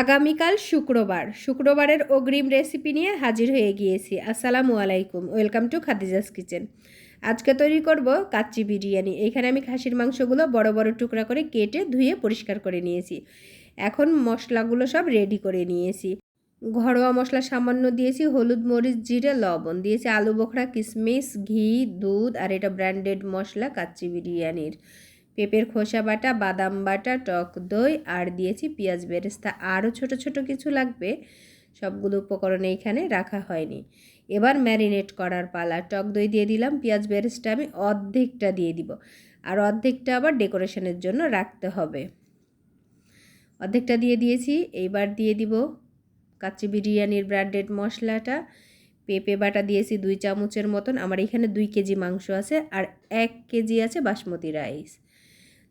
আগামীকাল শুক্রবারের অগ্রিম রেসিপি নিয়ে হাজির হয়ে গিয়েছি। আসসালামু আলাইকুম, ওয়েলকাম টু খাদিজাস কিচেন। আজকে তৈরি করব কাচ্চি বিরিয়ানি। এখানে আমি খাসির মাংসগুলো বড় বড় টুকরা করে কেটে ধুয়ে পরিষ্কার করে নিয়েছি। এখন মশলাগুলো সব রেডি করে নিয়েছি। ঘরোয়া মশলা সামান্য দিয়েছি, হলুদ, মরিচ, জিরে, লবণ দিয়েছি, আলু বোখরা, কিশমিশ, ঘি, দুধ, আর এটা ব্র্যান্ডেড মশলা কাচ্চি বিরিয়ানির। পেঁপের খোসা বাটা, বাদাম বাটা, টক দই, আর দিয়েছি পেঁয়াজ বেরেস্তা। আরও ছোট ছোট কিছু লাগবে, সবগুলো উপকরণ এইখানে রাখা হয়নি। এবার ম্যারিনেট করার পালা। টক দই দিয়ে দিলাম, পেঁয়াজ বেরেস্তা আমি অর্ধেকটা দিয়ে দিব, আর অর্ধেকটা আবার ডেকোরেশনের জন্য রাখতে হবে। অর্ধেকটা দিয়ে দিয়েছি। এইবার দিয়ে দিব কাচ্চি বিরিয়ানির ব্র্যান্ডেড মশলাটা। পেঁপে বাটা দিয়েছি 2 চামচের মতন। আমার এখানে 2 কেজি মাংস আছে, আর 1 কেজি আছে বাসমতি রাইস।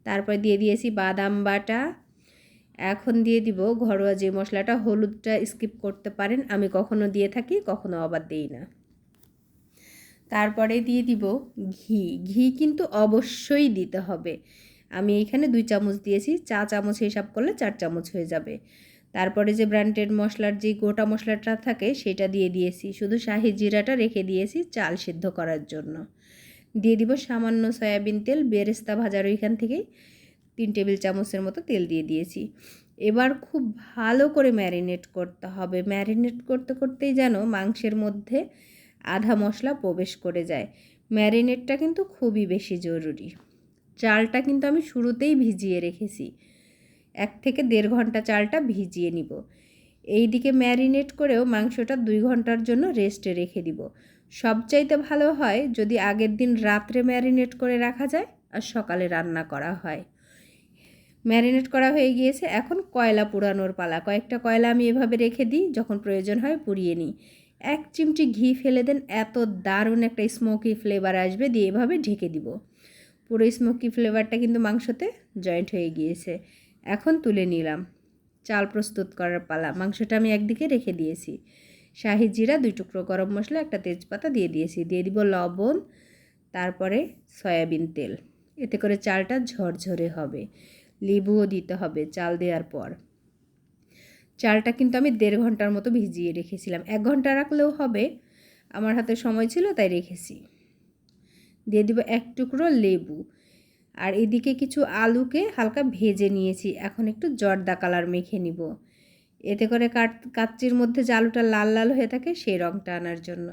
তারপর দিয়ে দিয়েছি বাদাম বাটা। এখন দিয়ে দিব ঘরোয়া যে মশলাটা, হলুদটা স্কিপ করতে পারেন, আমি কখনো দিয়ে থাকি কখনো আবার দিই না। তারপরে দিয়ে দিব ঘি। ঘি কিন্তু অবশ্যই দিতে হবে। আমি এখানে 2 চামচ দিয়েছি, চা চামচ হিসাব করলে 4 চামচ হয়ে যাবে। তারপরে যে ব্র্যান্ডেড মশলার যে গোটা মশলাটা থাকে সেটা দিয়ে দিয়েছি, শুধু শাহি জিরাটা রেখে দিয়েছি চাল সিদ্ধ করার জন্য। দিয়ে দিব সামান্য সয়াবিন তেল, বেরেস্তা ভাজার ওইখান থেকেই 3 টেবিল চামচের মতো তেল দিয়ে দিয়েছি। এবার খুব ভালো করে ম্যারিনেট করতে হবে। ম্যারিনেট করতে করতেই যেন মাংসের মধ্যে আধা মশলা প্রবেশ করে যায়। ম্যারিনেটটা কিন্তু খুবই বেশি জরুরি। চালটা কিন্তু আমি শুরুতেই ভিজিয়ে রেখেছি, 1 থেকে 1.5 ঘন্টা চালটা ভিজিয়ে নিব। এই দিকে ম্যারিনেট করেও মাংসটা 2 ঘন্টার জন্য রেস্টে রেখে দিব। সবচাইতে ভালো হয় যদি আগের দিন রাত্রে ম্যারিনেট করে রাখা যায় আর সকালে রান্না করা হয়। ম্যারিনেট করা হয়ে গিয়েছে, এখন কয়লা পোড়ানোর পালা। কয়েকটা কয়লা আমি এভাবে রেখে দিই, যখন প্রয়োজন হয় পুড়িয়ে নিই। 1 চিমটি ঘি ফেলে দেন, এত দারুণ একটা স্মোকি ফ্লেভার আসবে। দিয়ে এভাবে ঢেকে দিব। পুরো স্মোকি ফ্লেভারটা কিন্তু মাংসতে জয়েন্ট হয়ে গিয়েছে। এখন তুলে নিলাম। চাল প্রস্তুত করার পালা। মাংসটা আমি একদিকে রেখে দিয়েছি। শাহি জিরা, 2 টুকরো গরম মশলা, একটা তেজপাতা দিয়ে দিয়েছি। দিয়ে দিব লবণ, তারপরে সয়াবিন তেল। এতে করে চালটা ঝরঝরে হবে। লেবুও দিতে হবে চাল দেওয়ার পর। চালটা কিন্তু আমি 1.5 ঘন্টার মতো ভিজিয়ে রেখেছিলাম। 1 ঘন্টা রাখলেও হবে, আমার হাতে সময় ছিল তাই রেখেছি। দিয়ে দিব 1 টুকরো লেবু। আর এদিকে কিছু আলুকে হালকা ভেজে নিয়েছি, এখন একটু জর্দা কালার মেখে নিব। এতে করে কাচ্চির মধ্যে যে আলুটা লাল লাল হয়ে থাকে সেই রঙটা আনার জন্য।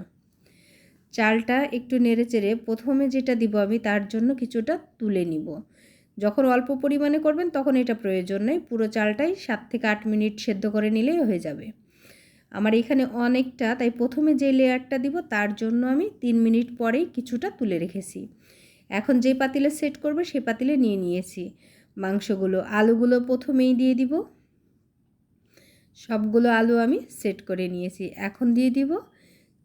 চালটা একটু নেড়ে চেড়ে প্রথমে যেটা দিব আমি, তার জন্য কিছুটা তুলে নিব। যখন অল্প পরিমাণে করবেন তখন এটা প্রয়োজন নেই, পুরো চালটাই 7 থেকে 8 মিনিট সেদ্ধ করে নিলেই হয়ে যাবে। আমার এখানে অনেকটা, তাই প্রথমে যে লেয়ারটা দিব তার জন্য আমি 3 মিনিট পরেই কিছুটা তুলে রেখেছি। এখন যে পাতিলে সেট করব সেই পাতিলে নিয়ে নিয়েছি মাংসগুলো। আলুগুলো প্রথমেই দিয়ে দিব। সবগুলো আলু আমি সেট করে নিয়েছি। এখন দিয়ে দিব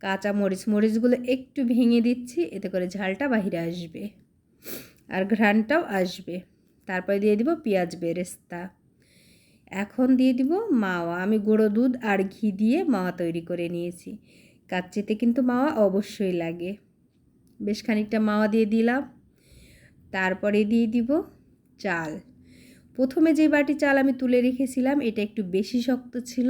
কাঁচা মরিচ। মরিচগুলো একটু ভেঙে দিচ্ছি, এতে করে ঝালটা বাহিরে আসবে আর ঘ্রাণটাও আসবে। তারপরে দিয়ে দিব পেঁয়াজ বেরেস্তা। এখন দিয়ে দিব মাওয়া। আমি গুঁড়ো দুধ আর ঘি দিয়ে মাওয়া তৈরি করে নিয়েছি। কাচ্চিতে কিন্তু মাওয়া অবশ্যই লাগে। বেশ খানিকটা মাওয়া দিয়ে দিলাম। তারপরে দিয়ে দিব চাল। প্রথমে যে বাটি চাল আমি তুলে রেখেছিলাম এটা একটু বেশি শক্ত ছিল,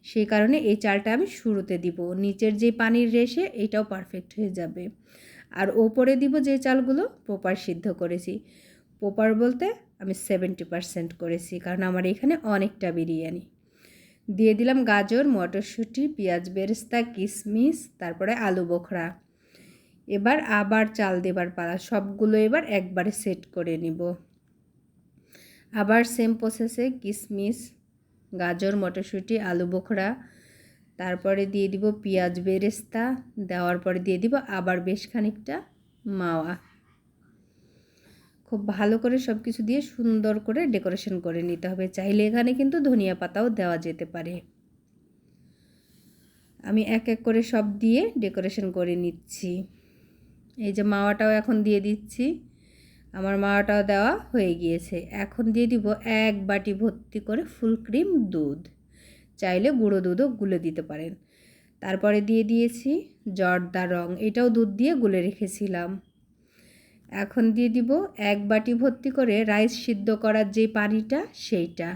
সেই কারণে এই চালটা আমি শুরুতে দিব। নিচের যে পানির রেশে এটাও পারফেক্ট হয়ে যাবে। আর ওপরে দিব যে চালগুলো প্রপার সিদ্ধ করেছি। প্রপার বলতে আমি 70% করেছি, কারণ আমার এখানে অনেকটা বিরিয়ানি। দিয়ে দিলাম গাজর, মটরশুঁটি, পেঁয়াজ বেরেস্তা, কিশমিশ, তারপরে আলু বোখরা। এবার আবার চাল দেবার পালা। সবগুলো এবার একবারে সেট করে নিব। আবার সেম প্রসেসে কিশমিশ, গাজর, মটরশুঁটি, আলু বোখরা, তারপরে দিয়ে দিব পেঁয়াজ বেরেস্তা। দেওয়ার পরে দিয়ে দিব আবার বেশ খানিকটা মাওয়া। খুব ভালো করে সব কিছু দিয়ে সুন্দর করে ডেকোরেশন করে নিতে হবে। চাইলে এখানে কিন্তু ধনিয়া পাতাও দেওয়া যেতে পারে। আমি এক এক করে সব দিয়ে ডেকোরেশন করে নিচ্ছি। এই যে মাওয়াটাও এখন দিয়ে দিচ্ছি। আমার মাওয়াটাও দেওয়া হয়ে গিয়েছে। এখন দিয়ে দিব 1 বাটি ভর্তি করে ফুল ক্রিম দুধ। চাইলে গুঁড়ো দুধও গুলে দিতে পারেন। তারপরে দিয়ে দিয়েছি জর্দা রং, এটাও দুধ দিয়ে গুলে রেখেছিলাম। এখন দিয়ে দিব 1 বাটি ভর্তি করে রাইস সিদ্ধ করার যে পানিটা সেইটা।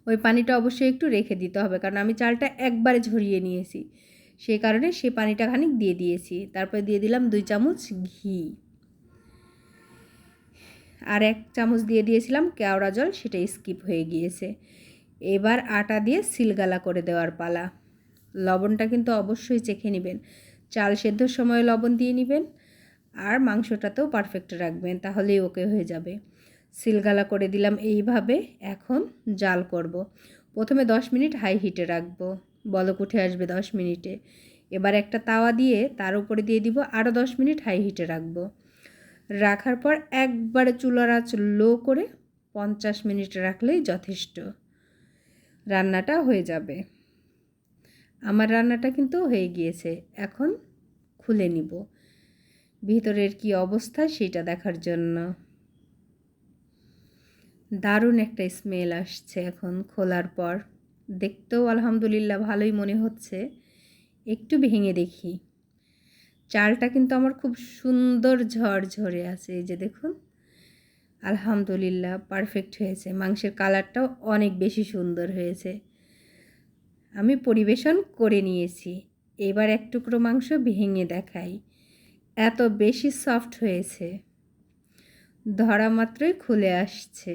ওই পানিটা অবশ্যই একটু রেখে দিতে হবে, কারণ আমি চালটা একবারে ঝরিয়ে নিয়েছি, সেই কারণে সে পানিটা খানিক দিয়ে দিয়েছি। তারপরে দিয়ে দিলাম 2 চামচ ঘি, আর 1 চামচ দিয়ে দিয়েছিলাম কেওড়া জল, সেটা স্কিপ হয়ে গিয়েছে। এবার আটা দিয়ে সিলগালা করে দেওয়ার পালা। লবণটা কিন্তু অবশ্যই চেখে নেবেন, চাল সেদ্ধর সময় লবণ দিয়ে নেবেন, আর মাংসটাতেও পারফেক্ট রাখবেন, তাহলেই ওকে হয়ে যাবে। সিলগালা করে দিলাম এইভাবে। এখন জাল করব। প্রথমে 10 মিনিট হাই হিটে রাখবো, বলক উঠে আসবে 10 মিনিটে। এবার একটা তাওয়া দিয়ে তার উপরে দিয়ে দিব, আরও 10 মিনিট হাই হিটে রাখবো। রাখার পর একবারে চুলার আঁচ লো করে 50 মিনিট রাখলেই যথেষ্ট, রান্নাটা হয়ে যাবে। আমার রান্নাটা কিন্তু হয়ে গিয়েছে। এখন খুলে নিব ভিতরের কি অবস্থা সেটা দেখার জন্য। দারুণ একটা স্মেল আসছে এখন খোলার পর, দেখতেও আলহামদুলিল্লাহ ভালোই মনে হচ্ছে। একটু ভেঙে দেখি, চালটা কিন্তু আমার খুব সুন্দর ঝরঝরে আছে, এই যে দেখুন, আলহামদুলিল্লাহ পারফেক্ট হয়েছে। মাংসের কালারটাও অনেক বেশি সুন্দর হয়েছে। আমি পরিবেশন করে নিয়েছি। এবার এক টুকরো মাংস ভেঙে দেখাই, এত বেশি সফট হয়েছে, ধরা মাত্রই খুলে আসছে।